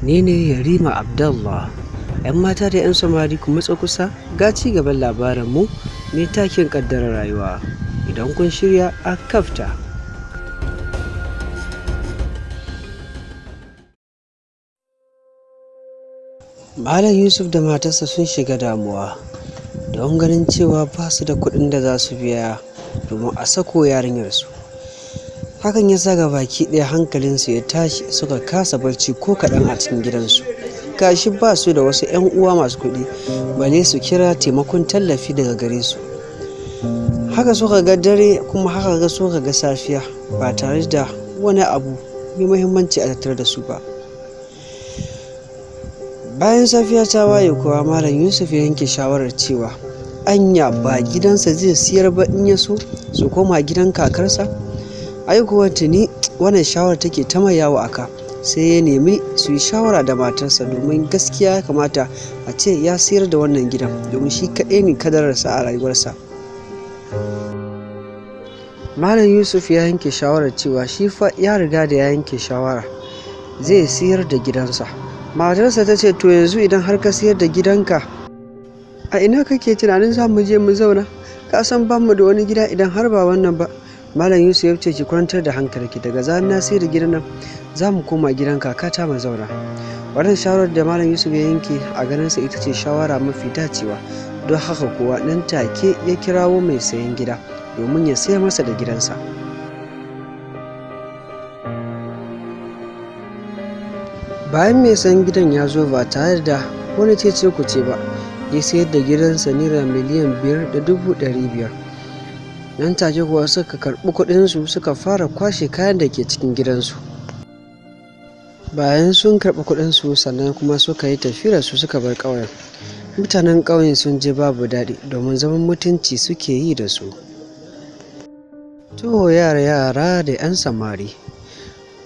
Ni ne Yarima Abdallah. 'Yan mata da 'yan samari ku matso kusa ga ci gaban labarinmu mai taken ƙaddarar rayuwa. Idan kun shirya a kafta. Malam Yusuf da matarsa sun shiga damuwa don ganin cewa ba su da kuɗin da za su biya domin a sako yarinyarsu. Hakan ya sa baki ɗaya hankalinsu ya tashi, suka kasa barci ko kaɗan a cikin gidansu. Gashi ba su da wasu 'yan uwa masu kuɗi bale su kira taimakon tallafi daga gare su. Haka suka ga dare, kuma haka suka ga safiya ba tare da wani abu mai muhimmanci a tattare da su ba. Bayan safiya ta waye kuwa Malam Yusuf ya yanke shawarar cewa anya ba gidansa zai siyar ba, in ya so su koma gidan kakarsa. Ai kuwa tuni wannan shawarar take ta mai yawo aka, sai ya nemi su yi shawara da matarsa, domin gaskiya ya kamata a ce ya siyar da wannan gidan domin shi kaɗai ne kadararsa a rayuwarsa. Malam Yusuf ya yanke shawarar cewa shi fa ya riga da ya yanke shawara zai siyar da gidansa. Matarsa ta ce, to yanzu idan har ka siyar da gidanka, a ina kake tunanin za mu je mu zauna? Ka san ba mu da wani gida idan har ba wannan ba. Malam Yusuf ya ce, ki kwantar da hankalinki, daga zarar na siyar da gidan nan za mu koma gidan kakata mu zauna. Wannan shawarar da Malam Yusuf ya yanke a ganinsa ita ce shawara mafi dacewa, don haka kuwa nan take ya kirawo mai sayan gida domin ya sayar masa da gidansa. Bayan mai sayan gidan ya zo ba tare da wani cece-kuce ba, ya sayar da gidansa naira miliyan 5,500,000. Nan take kuwa suka karɓi kuɗinsu suka fara kwashe kayan da ke cikin gidansu. Bayan sun karɓi kuɗinsu sannan kuma suka yi tafiyarsu suka bar ƙauyen. Mutanen ƙauyen sun je babu daɗi domin zaman mutunci suke yi da su. To yara da 'yan samari,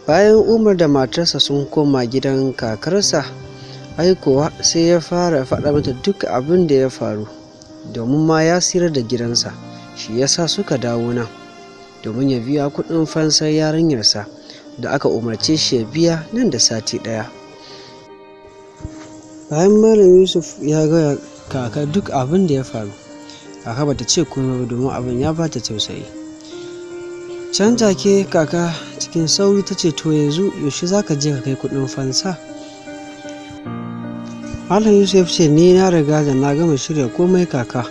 bayan Umar da matarsa sun koma gidan kakarsa, ai kuwa sai ya fara faɗa mata duk abin da ya faru, domin ma ya siyar da gidansa. Shi yasa suka dawo nan domin ya biya kuɗin fansar yarinyarsa da aka umarce shi ya biya nan da sati ɗaya. Bayan Malam Yusuf ya gaya kaka duk abin da ya faru, kaka bata ce komai ba domin abin ya bata tausayi. Can take kaka cikin sauri ta ce, to yanzu yaushe za ka je ka kai kuɗin fansa? Malam Yusuf ce, ni na riga da na gama shirya komai kaka.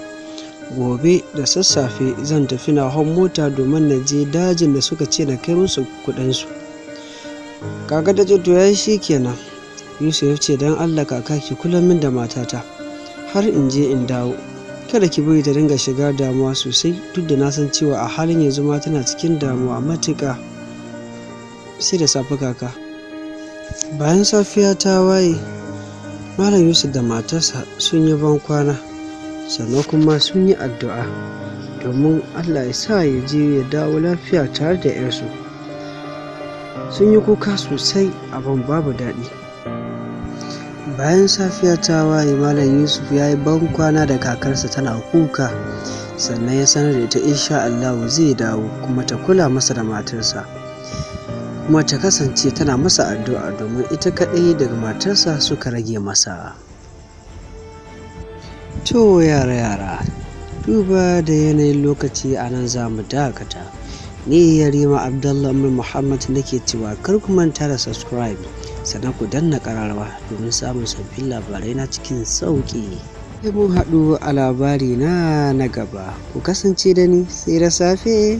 Gobe da sassafe zan tafi na hau mota domin na je dajin da suka ce na kai musu kuɗinsu. Kaka ta ce, to yayi shi kenan. Yusuf ce, don Allah kaka ki kula min da matata har in je in dawo. Kada ki bari ta dinga shiga damuwa sosai, duk da na san cewa a halin yanzu ma tana cikin damuwa matuƙa. Sai da safe kaka. Bayan safiya ta waye, Malam Yusuf da matarsa sun yi ban kwana, sannan kuma sun yi addu'a domin Allah ya sa ya je ya dawo lafiya tare da 'yarsu. Sun yi kuka sosai, abin babu daɗi. Bayan safiya ta waye, Malam Yusuf ya yi ban kwana da kakarsa tana kuka, sannan ya sanar da ita insha Allah zai dawo kuma ta kula masa da matarsa, kuma ta kasance tana masa addu'a domin ita kaɗai daga matarsa suka rage masa. To yara, duba da yanayin lokaci a nan za mu dakata. Ni Yarima Abdallah Muhammad nake cewa kar ku manta da subscribe, sannan ku danna ƙararrawa domin samun sabbin labarai na cikin sauƙi. Sai mun haɗu a labari na gaba. Ku kasance da ni sai da safe.